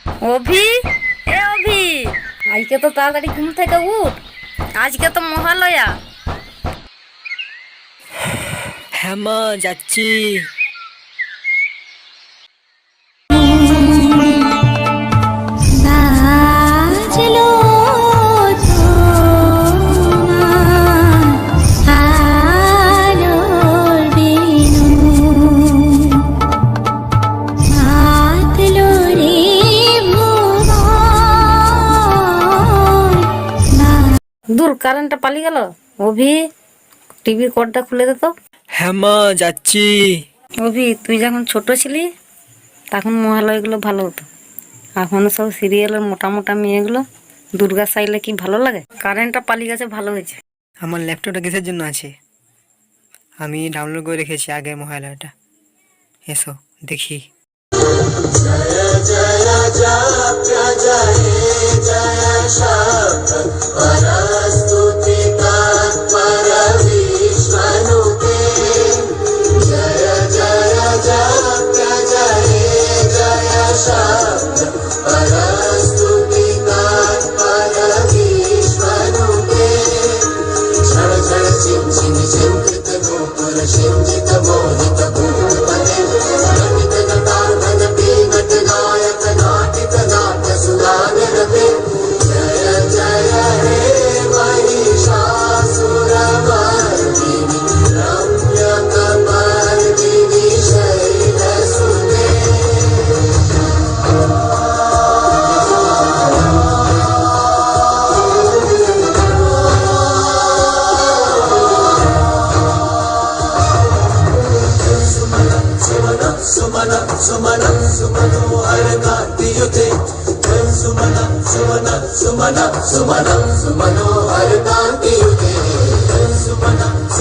অভি, এ অভি, আজকে তো তাড়াতাড়ি ঘুম থেকে উঠ, আজকে তো মহালয়া। হ্যাঁ মা, যাচ্ছি। বাজলো তোমার আলোর বেণু, বাজলো রে ভুবন। দূর, কারেন্টটা পালিয়ে গেল। অভি, টিভির কর্ডটা খুলে দে তো। হ্যাঁ মা, যাচ্ছি। অভি, তুই যখন ছোট ছিলি তখন মহালয়াগুলো ভালো হতো। এখন সব সিরিয়ালের মোটা মোটা মেয়েগুলো দুর্গা সাইলে কি ভালো লাগে। কারেন্টটা পালিয়ে গেছে, ভালো হয়েছে। আমার ল্যাপটপটা কিসের জন্য আছে? আমি ডাউনলোড করে রেখেছি আগের মহালয়াটা। এসো দেখি। सुमन सुमन सुमन सुमन सुमन